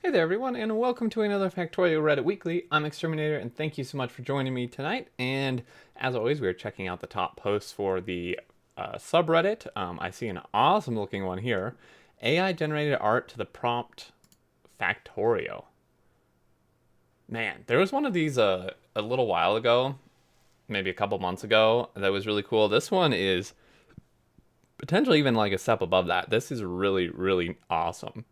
Hey there everyone, and welcome to another Factorio Reddit Weekly. I'm Exterminator, and thank you so much for joining me tonight. And as always, we're checking out the top posts for the subreddit. I see an awesome looking one here. AI generated art to the prompt Factorio. Man, there was one of these a little while ago, maybe a couple months ago, that was really cool. This one is potentially even like a step above that. This is really, really awesome.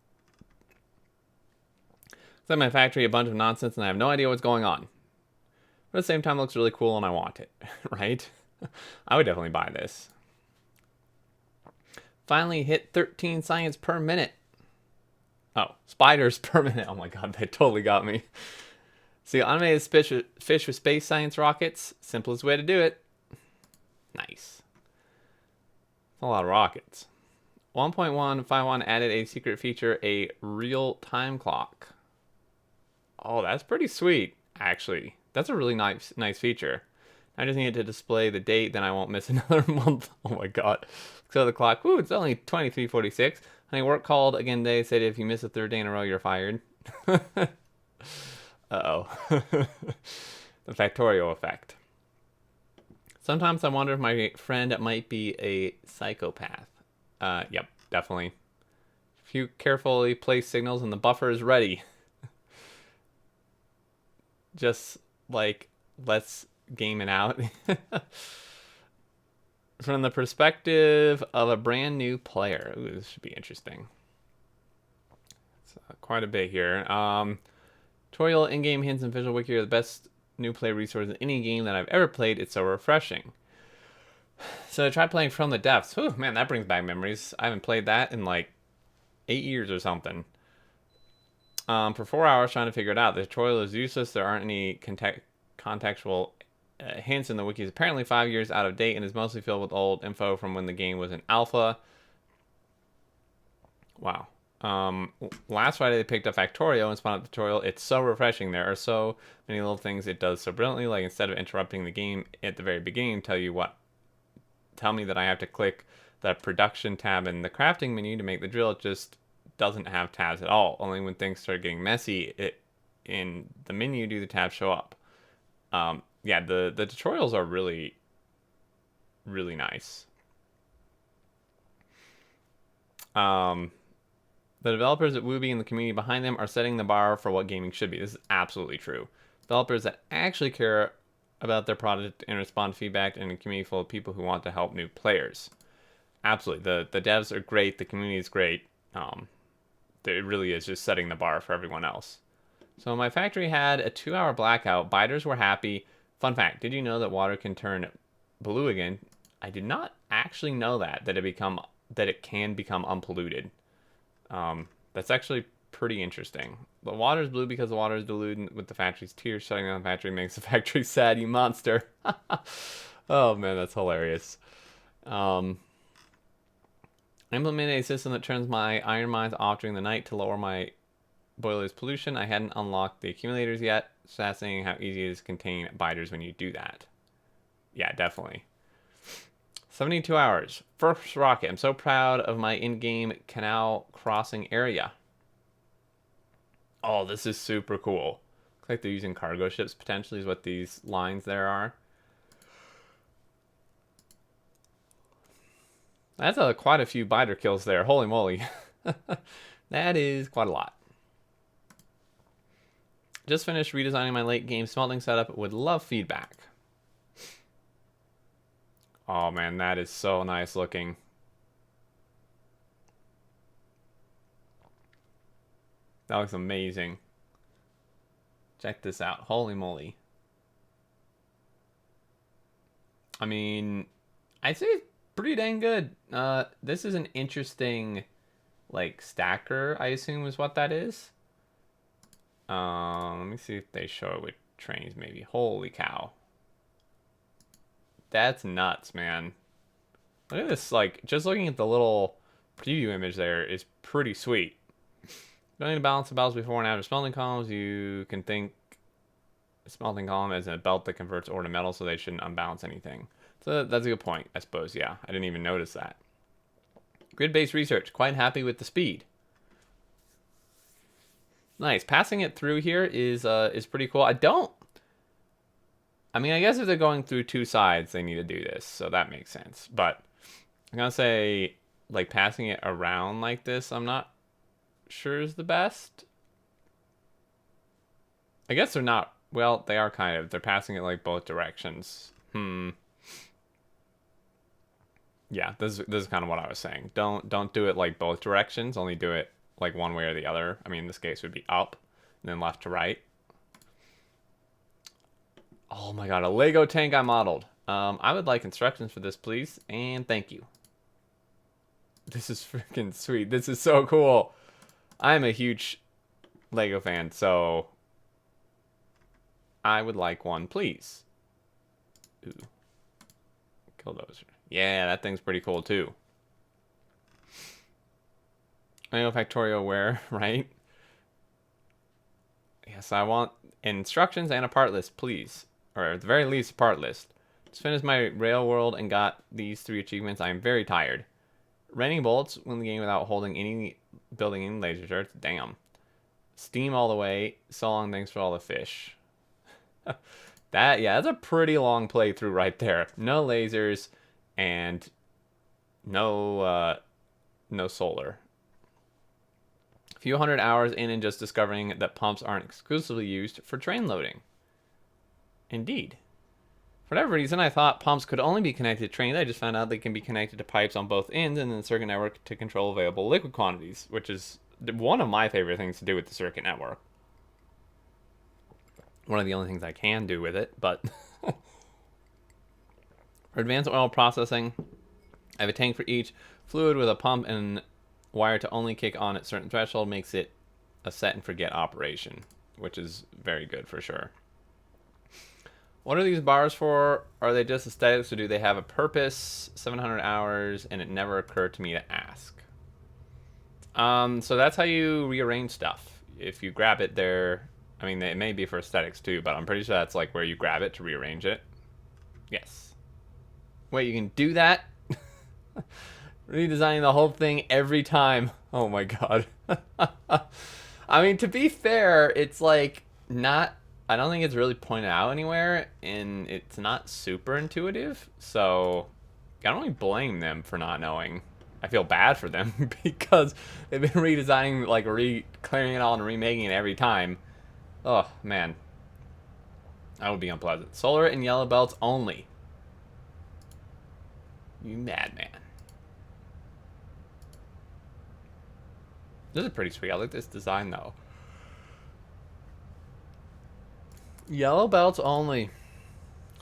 It's at my factory, a bunch of nonsense, and I have no idea what's going on. But at the same time, it looks really cool and I want it, right? I would definitely buy this. Finally hit 13 science per minute. Oh, spiders per minute. Oh my god, that totally got me. See, automated fish with space science rockets. Simplest way to do it. Nice. That's a lot of rockets. 1.151 added a secret feature, a real time clock. Oh, that's pretty sweet, actually. That's a really nice feature. I just need it to display the date, then I won't miss another month. Oh my god. So the clock, woo, it's only 23:46. Honey, work called again today, said if you miss a third day in a row, you're fired. Uh-oh. The Factorio effect. Sometimes I wonder if my friend might be a psychopath. Yep, definitely. If you carefully place signals and the buffer is ready. Just like, let's game it out. From the perspective of a brand new player. Ooh, this should be interesting. It's quite a bit here. Tutorial, in-game hints, and visual wiki are the best new play resources in any game that I've ever played. It's so refreshing. So I tried playing From the Depths. Ooh, man, that brings back memories. I haven't played that in like 8 years or something. For 4 hours trying to figure it out. The tutorial is useless. There aren't any contextual hints in the wiki. Is apparently 5 years out of date and is mostly filled with old info from when the game was in alpha. Wow. Last Friday they picked up Factorio and spawned up the tutorial. It's so refreshing. There are so many little things it does so brilliantly. Like instead of interrupting the game at the very beginning, tell me that I have to click the production tab in the crafting menu to make the drill. It just doesn't have tabs at all. Only when things start getting messy, in the menu do the tabs show up. Yeah, the tutorials are really, really nice. The developers at Wooby and the community behind them are setting the bar for what gaming should be. This is absolutely true. Developers that actually care about their product and respond to feedback, and a community full of people who want to help new players. Absolutely. The devs are great. The community is great. It really is just setting the bar for everyone else. So my factory had a 2-hour blackout. Biters were happy. Fun fact, did you know that water can turn blue again? I did not actually know that it can become unpolluted. That's actually pretty interesting. The water is blue because the water is diluted with the factory's tears. Shutting down the factory makes the factory sad, you monster. Oh man, that's hilarious. Implemented a system that turns my iron mines off during the night to lower my boiler's pollution. I hadn't unlocked the accumulators yet. It's fascinating how easy it is to contain biters when you do that. Yeah, definitely. 72 hours. First rocket. I'm so proud of my in-game canal crossing area. Oh, this is super cool. Looks like they're using cargo ships potentially is what these lines there are. That's quite a few biter kills there. Holy moly. That is quite a lot. Just finished redesigning my late game smelting setup. Would love feedback. Oh man, that is so nice looking. That looks amazing. Check this out. Holy moly. I mean, I'd say it's pretty dang good. This is an interesting, like, stacker, I assume is what that is. Let me see if they show it with trains, maybe. Holy cow. That's nuts, man. Look at this, like, just looking at the little preview image there is pretty sweet. Don't need to balance the belts before and after smelting columns. You can think a smelting column as a belt that converts ore to metal, so they shouldn't unbalance anything. So that's a good point, I suppose, yeah. I didn't even notice that. Grid-based research. Quite happy with the speed. Nice. Passing it through here is pretty cool. I mean, I guess if they're going through two sides, they need to do this, so that makes sense. But I'm gonna say, like, passing it around like this, I'm not sure is the best. I guess they're not. Well, they are kind of. They're passing it like both directions. Yeah, this is kind of what I was saying. Don't do it like both directions. Only do it like one way or the other. I mean, in this case, would be up and then left to right. Oh my god, a Lego tank I modeled. I would like instructions for this, please, and thank you. This is freaking sweet. This is so cool. I'm a huge Lego fan, so I would like one, please. Ooh. Killdozer. Yeah, that thing's pretty cool, too. I know Factorio where, right? Yes, I want instructions and a part list, please. Or at the very least, a part list. Just finished my rail world and got these 3 achievements. I am very tired. Raining bolts, win the game without building any laser darts. Damn. Steam all the way. So long, thanks for all the fish. That's a pretty long playthrough right there. No lasers and no solar. A few hundred hours in and just discovering that pumps aren't exclusively used for train loading. Indeed. For whatever reason, I thought pumps could only be connected to trains. I just found out they can be connected to pipes on both ends and then the circuit network to control available liquid quantities, which is one of my favorite things to do with the circuit network. One of the only things I can do with it, but... For advanced oil processing, I have a tank for each. Fluid with a pump and wire to only kick on at certain threshold makes it a set and forget operation, which is very good for sure. What are these bars for? Are they just aesthetics or do they have a purpose? 700 hours, and it never occurred to me to ask. So that's how you rearrange stuff. If you grab it there, I mean, it may be for aesthetics too, but I'm pretty sure that's like where you grab it to rearrange it. Yes. Wait, you can do that? Redesigning the whole thing every time. Oh my god. I mean, to be fair, it's like not... I don't think it's really pointed out anywhere, and it's not super intuitive, so I don't really blame them for not knowing. I feel bad for them because they've been redesigning, like clearing it all and remaking it every time. Oh, man. That would be unpleasant. Solar and yellow belts only. You madman. This is pretty sweet. I like this design, though. Yellow belts only.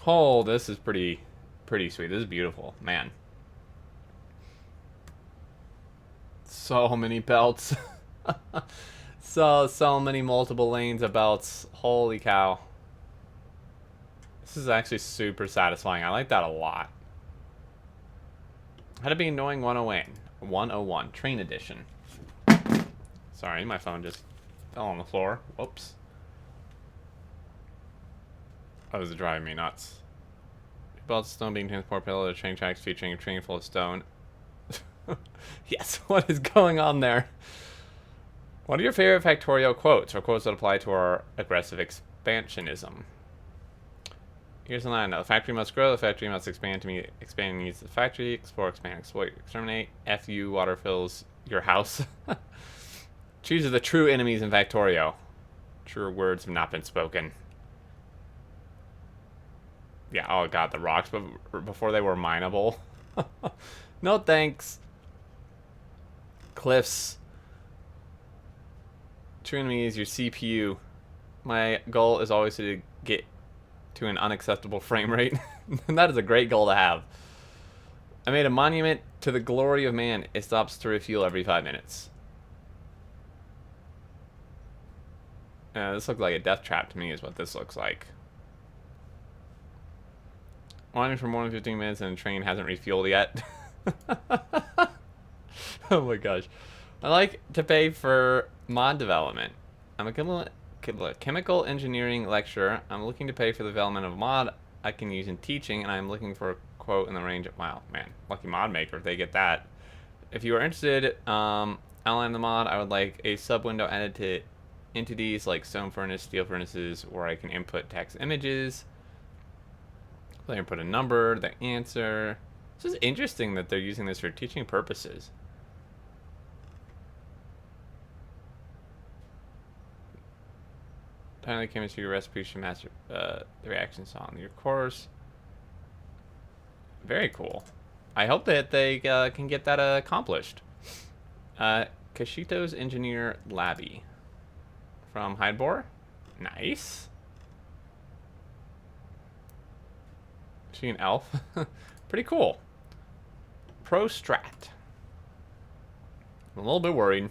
Oh, this is pretty sweet. This is beautiful, man. So many belts. so many multiple lanes of belts. Holy cow. This is actually super satisfying. I like that a lot. How to be annoying 101 train edition. Sorry, my phone just fell on the floor. Whoops. Oh, this is driving me nuts. Belts stone being transported parallel to train tracks featuring a train full of stone. Yes, what is going on there? What are your favorite Factorio quotes, or quotes that apply to our aggressive expansionism? Here's something I know. The factory must grow, the factory must expand to meet expanding needs of the factory. Explore, expand, exploit, exterminate. FU, water fills your house. Choose the true enemies in Factorio. Truer words have not been spoken. Yeah, oh god, the rocks before they were mineable. No thanks. Cliffs. True enemy is your CPU. My goal is always to get to an unacceptable frame rate. And that is a great goal to have. I made a monument to the glory of man. It stops to refuel every 5 minutes. This looks like a death trap to me is what this looks like. Wandering for more than 15 minutes and the train hasn't refueled yet. Oh my gosh. I like to pay for mod development. I'm a chemical engineering lecturer. I'm looking to pay for the development of a mod I can use in teaching, and I'm looking for a quote in the range of... Wow, man. Lucky mod maker if they get that. If you are interested, outline the mod. I would like a sub window added to entities like stone furnace, steel furnaces, where I can input text images. So I can put a number, the answer. This is interesting that they're using this for teaching purposes. Timely chemistry recipes should master the reactions on your course. Very cool. I hope that they can get that accomplished. Kashito's Engineer Labby from Hydebor. Nice. Is she an elf? Pretty cool. Pro Strat. I'm a little bit worried.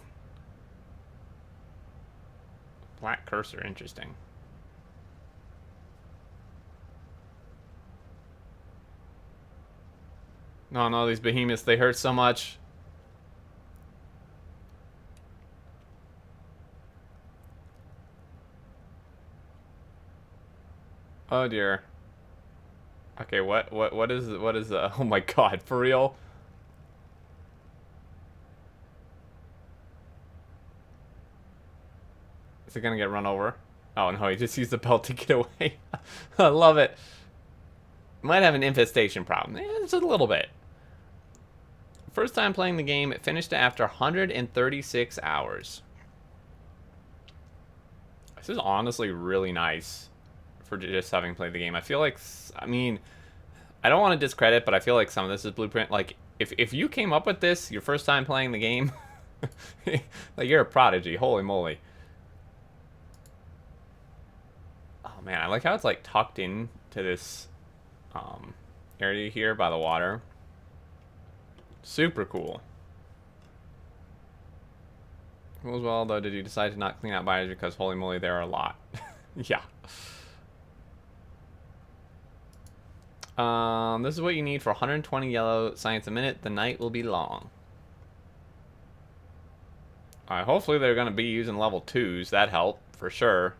Black cursor, interesting. No, these behemoths, they hurt so much. Oh dear. Okay, what is oh my god, for real? Is it gonna get run over? Oh no, he just used the belt to get away. I love it. Might have an infestation problem. Just a little bit. First time playing the game, it finished after 136 hours. This is honestly really nice for just having played the game. I feel like, I mean, I don't want to discredit, but I feel like some of this is blueprint. Like, if you came up with this your first time playing the game, like, you're a prodigy. Holy moly. Oh man, I like how it's like tucked in to this area here by the water. Super cool. As well, though, did you decide to not clean out buyers because holy moly, there are a lot. Yeah. This is what you need for 120 yellow science a minute. The night will be long. Hopefully they're going to be using level 2s. That help for sure.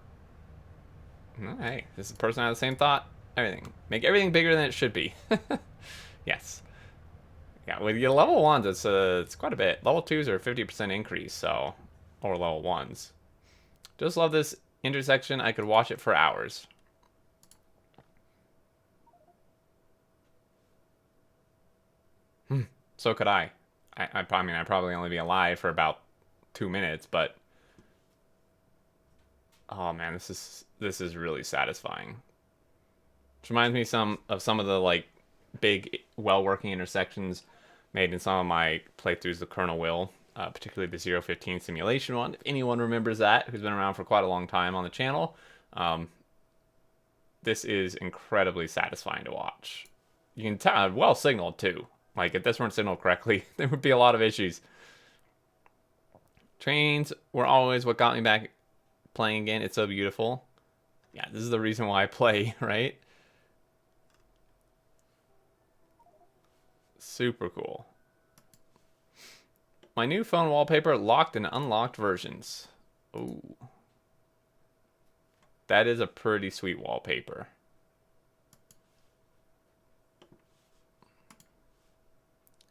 Hey, this is the person had the same thought. Everything. Make everything bigger than it should be. Yes. Yeah, with your level 1s, it's quite a bit. Level 2s are a 50% increase, so... Or level 1s. Just love this intersection. I could watch it for hours. So could I. I mean, I'd probably only be alive for about 2 minutes, but... Oh man, this is really satisfying. Which reminds me of some of the like big, well-working intersections made in some of my playthroughs of Colonel Will, particularly the 015 simulation one. If anyone remembers that, who's been around for quite a long time on the channel, this is incredibly satisfying to watch. You can tell, well signaled too. Like, if this weren't signaled correctly, there would be a lot of issues. Trains were always what got me back playing again. It's so beautiful. Yeah, this is the reason why I play, right? Super cool. My new phone wallpaper, locked and unlocked versions. Ooh. That is a pretty sweet wallpaper.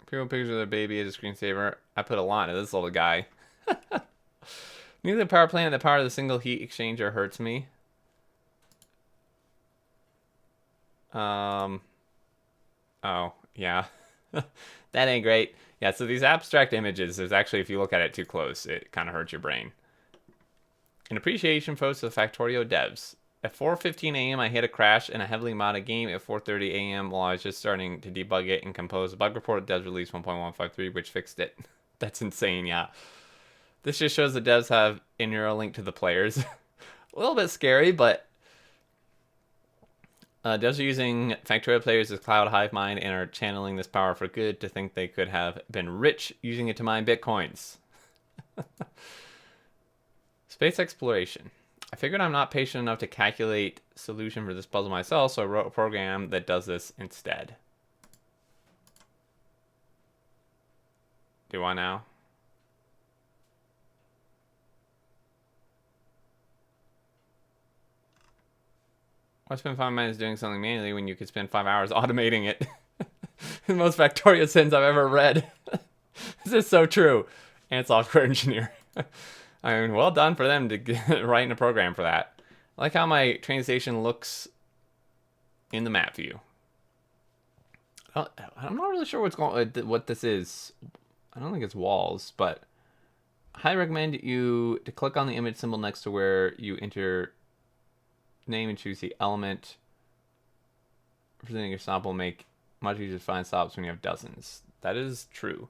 People pictures of their baby as a screensaver. I put a lot into this little guy. Nuclear power plant, the power of the single heat exchanger hurts me. Oh, yeah. That ain't great. Yeah, so these abstract images, there's actually, if you look at it too close, it kind of hurts your brain. An appreciation post to the Factorio devs. At 4:15 a.m., I hit a crash in a heavily modded game at 4:30 a.m. while I was just starting to debug it and compose a bug report. Devs released 1.153, which fixed it. That's insane, yeah. This just shows the devs have a neural link to the players. A little bit scary, but devs are using Factorio players as cloud hive mind and are channeling this power for good to think they could have been rich using it to mine bitcoins. Space exploration. I figured I'm not patient enough to calculate solution for this puzzle myself, so I wrote a program that does this instead. Do I now? Why spend 5 minutes doing something manually when you could spend 5 hours automating it? The most Factorio sins I've ever read. This is so true. And software engineer. I mean, well done for them to get writing a program for that. I like how my train station looks in the map view. I'm not really sure what this is. I don't think it's walls, but I highly recommend you to click on the image symbol next to where you enter name and choose the element. Presenting your stop will make much easier to find stops when you have dozens. That is true.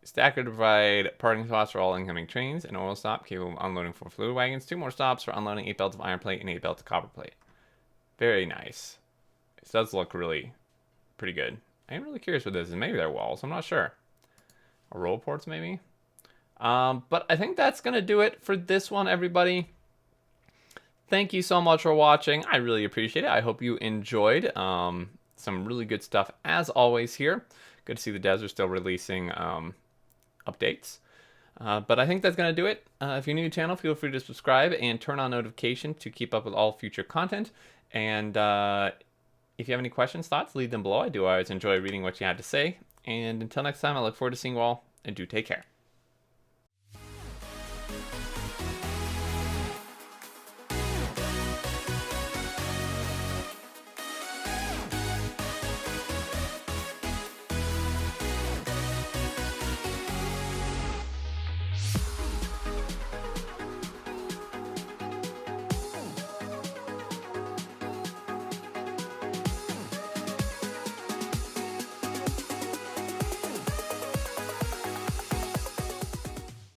Stacker to provide parking spots for all incoming trains, an oil stop capable of unloading 4 fluid wagons, 2 more stops for unloading 8 belts of iron plate and 8 belts of copper plate. Very nice. It does look really pretty good. I am really curious what this is. Maybe they're walls. I'm not sure. Or roll ports, maybe? But I think that's going to do it for this one, everybody. Thank you so much for watching. I really appreciate it. I hope you enjoyed. Some really good stuff, as always, here. Good to see the devs are still releasing updates. But I think that's going to do it. If you're new to the channel, feel free to subscribe and turn on notifications to keep up with all future content. And if you have any questions, thoughts, leave them below. I do always enjoy reading what you had to say. And until next time, I look forward to seeing you all, and do take care.